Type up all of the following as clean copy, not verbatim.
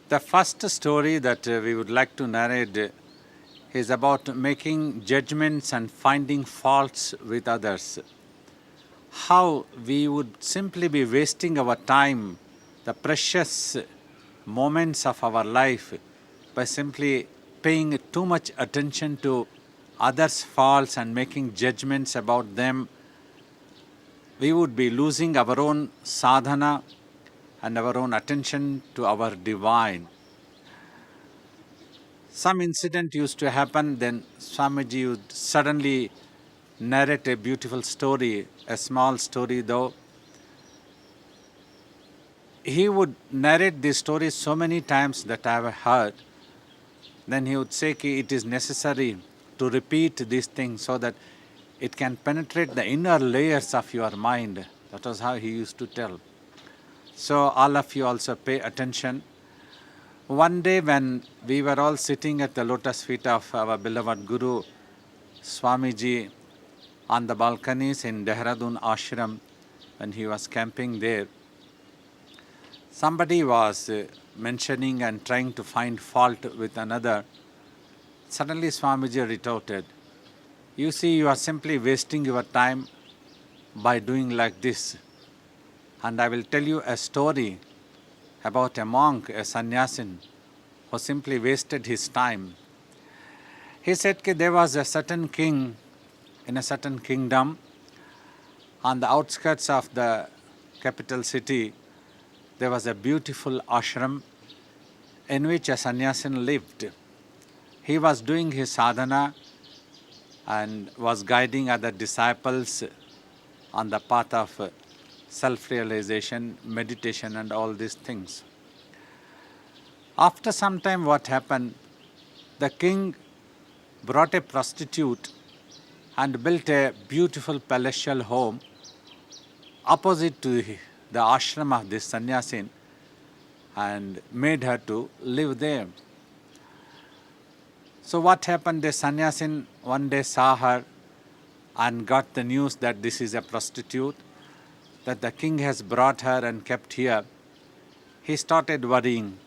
The first story that we would like to narrate is about making judgments and finding faults with others. How we would simply be wasting our time, the precious moments of our life, by simply paying too much attention to others' faults and making judgments about them. We would be losing our own sadhana and our own attention to our divine. Some incident used to happen, then Swamiji would suddenly narrate a beautiful story, a small story though. He would narrate this story so many times that I have heard. Then he would say ki it is necessary to repeat these things so that it can penetrate the inner layers of your mind. That was how he used to tell. So all of you also pay attention. One day when we were all sitting at the lotus feet of our beloved Guru Swamiji on the balconies in Dehradun ashram, when he was camping there, somebody was mentioning and trying to find fault with another. Suddenly Swamiji retorted, "You see, you are simply wasting your time by doing like this. And I will tell you a story about a monk, a sannyasin, who simply wasted his time." He said that there was a certain king in a certain kingdom. On the outskirts of the capital city, there was a beautiful ashram in which a sannyasin lived. He was doing his sadhana and was guiding other disciples on the path of self-realization, meditation and all these things. After some time, what happened? The king brought a prostitute and built a beautiful palatial home opposite to the ashram of this sannyasin and made her to live there. So what happened? The sannyasin one day saw her and got the news that this is a prostitute, that the king has brought her and kept here. He started worrying,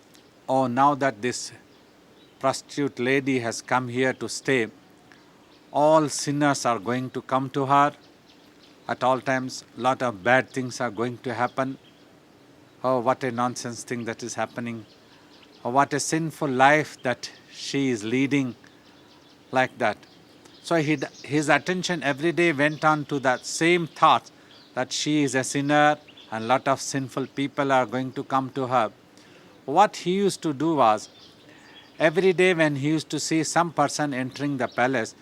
oh, now that this prostitute lady has come here to stay, all sinners are going to come to her. At all times, lot of bad things are going to happen. Oh, what a nonsense thing that is happening. Oh, what a sinful life that she is leading, like that. So his attention every day went on to that same thought, that she is a sinner and lot of sinful people are going to come to her. What he used to do was, every day when he used to see some person entering the palace,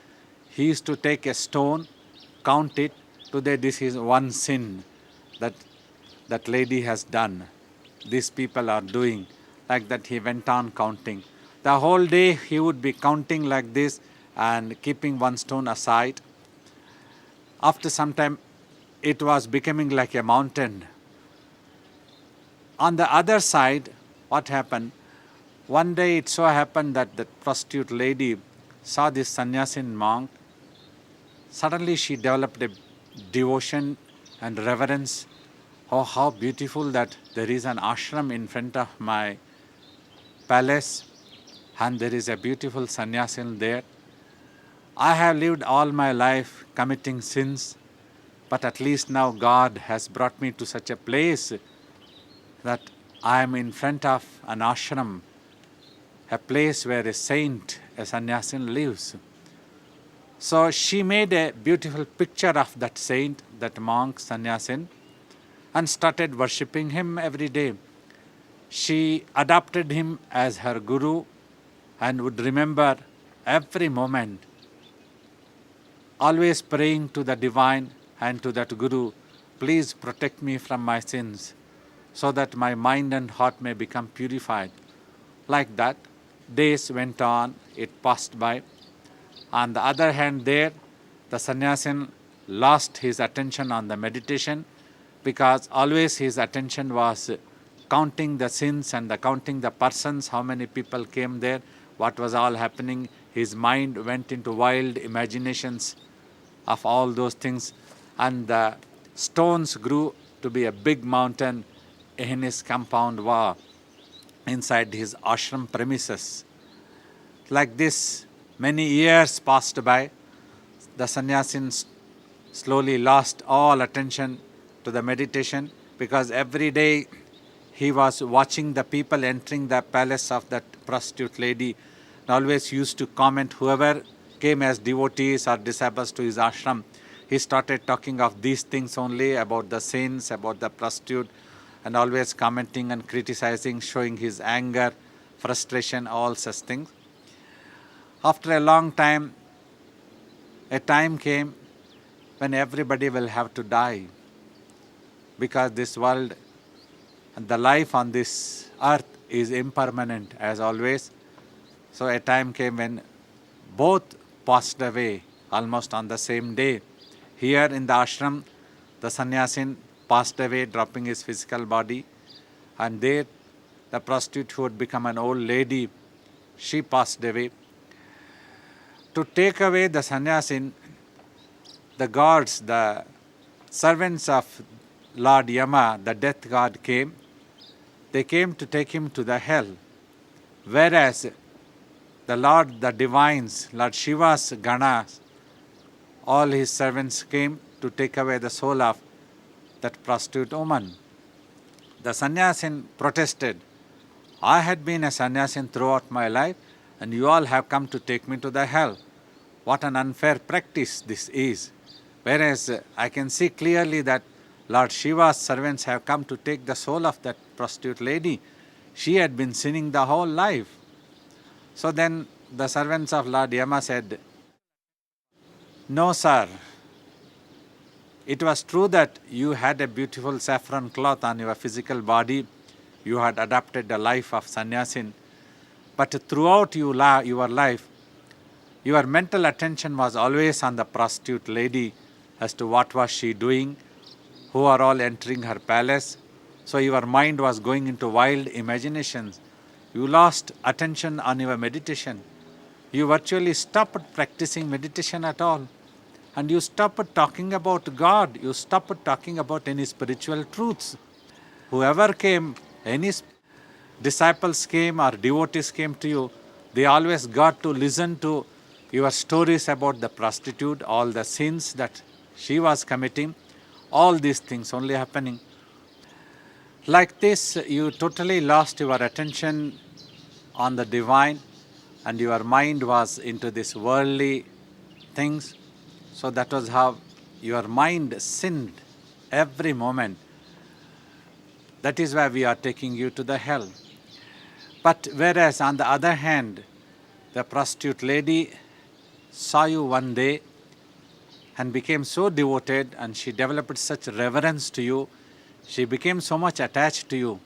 he used to take a stone, count it, today this is one sin that that lady has done, these people are doing. Like that he went on counting. The whole day he would be counting like this and keeping one stone aside. After some time, it was becoming like a mountain. On the other side, what happened? One day it so happened that the prostitute lady saw this sannyasin monk. Suddenly she developed a devotion and reverence. Oh, how beautiful that there is an ashram in front of my palace and there is a beautiful sannyasin there. I have lived all my life committing sins, but at least now God has brought me to such a place that I am in front of an ashram, a place where a saint, a sannyasin lives. So she made a beautiful picture of that saint, that monk, sannyasin, and started worshipping him every day. She adopted him as her guru and would remember every moment, always praying to the divine and to that guru, please protect me from my sins so that my mind and heart may become purified. Like that, days went on, it passed by. On the other hand there, the sannyasin lost his attention on the meditation because always his attention was counting the sins and counting the persons, how many people came there, what was all happening. His mind went into wild imaginations of all those things, and the stones grew to be a big mountain in his compound wall. inside his ashram premises. Like this, many years passed by. The sannyasin slowly lost all attention to the meditation, because every day he was watching the people entering the palace of that prostitute lady, and always used to comment whoever came as devotees or disciples to his ashram. He started talking of these things only, about the sins, about the prostitute, and always commenting and criticizing, showing his anger, frustration, all such things. After a long time, a time came when everybody will have to die, because this world and the life on this earth is impermanent as always. So a time came when both passed away almost on the same day. Here in the ashram, the sannyasin passed away, dropping his physical body, and there the prostitute who had become an old lady, she passed away. To take away the sannyasin, the gods, the servants of Lord Yama, the death god, came. They came to take him to the hell. Whereas the Lord, the divines, Lord Shiva's ganas, all his servants came to take away the soul of that prostitute woman. The sannyasin protested, I had been a sannyasin throughout my life, and you all have come to take me to the hell. What an unfair practice this is. Whereas I can see clearly that Lord Shiva's servants have come to take the soul of that prostitute lady. She had been sinning the whole life. So then the servants of Lord Yama said, no, sir. It was true that you had a beautiful saffron cloth on your physical body. You had adopted the life of sannyasin. But throughout your life, your mental attention was always on the prostitute lady, as to what was she doing, who are all entering her palace. So your mind was going into wild imaginations. You lost attention on your meditation. You virtually stopped practicing meditation at all. And you stopped talking about God. You stopped talking about any spiritual truths. Whoever came, any disciples came or devotees came to you, they always got to listen to your stories about the prostitute, all the sins that she was committing, all these things only happening. Like this, you totally lost your attention on the divine, and your mind was into these worldly things. So that was how your mind sinned every moment. That is why we are taking you to the hell. But whereas on the other hand, the prostitute lady saw you one day and became so devoted, and she developed such reverence to you, she became so much attached to you.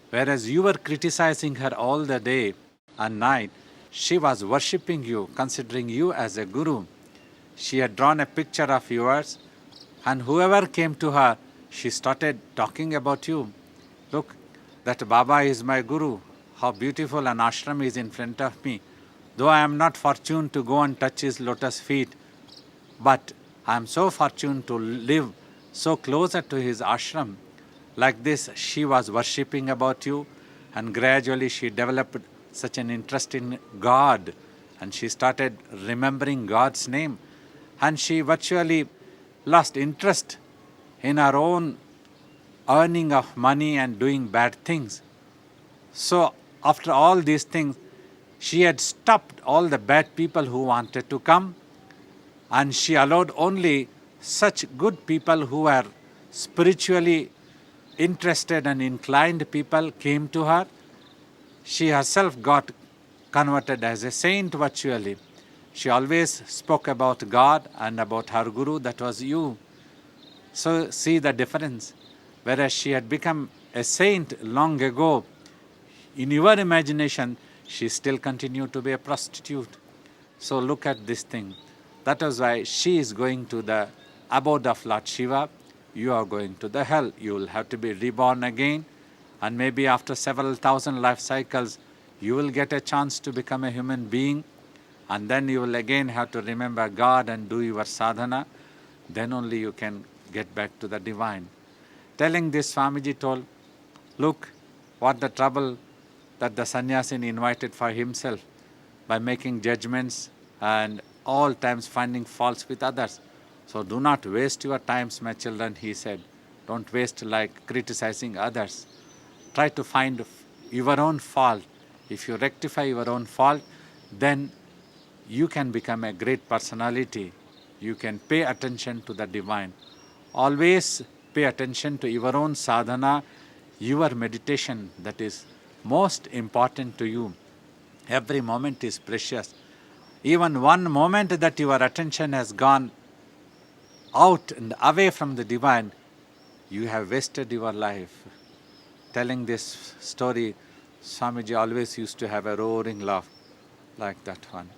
Whereas you were criticizing her all the day and night, she was worshipping you, considering you as a guru. She had drawn a picture of yours, and whoever came to her, she started talking about you. Look, that Baba is my guru. How beautiful an ashram is in front of me. Though I am not fortunate to go and touch his lotus feet, but I am so fortunate to live so closer to his ashram. Like this, she was worshipping about you, and gradually she developed such an interest in God, and she started remembering God's name, and she virtually lost interest in her own earning of money and doing bad things. So after all these things, she had stopped all the bad people who wanted to come, and she allowed only such good people who were spiritually interested and inclined people came to her. She herself got converted as a saint virtually. She always spoke about God and about her guru, that was you. So see the difference. Whereas she had become a saint long ago, in your imagination, she still continued to be a prostitute. So look at this thing. That is why she is going to the abode of Lord Shiva. You are going to the hell. You will have to be reborn again. And maybe after several thousand life cycles, you will get a chance to become a human being. And then you will again have to remember God and do your sadhana. Then only you can get back to the divine. Telling this, Swamiji told, look, what the trouble that the sannyasin invited for himself by making judgments and all times finding faults with others. So do not waste your times, my children, he said. Don't waste like criticizing others. Try to find your own fault. If you rectify your own fault, then you can become a great personality. You can pay attention to the divine. Always pay attention to your own sadhana, your meditation that is most important to you. Every moment is precious. Even one moment that your attention has gone out and away from the divine, you have wasted your life. Telling this story, Swamiji always used to have a roaring laugh like that one.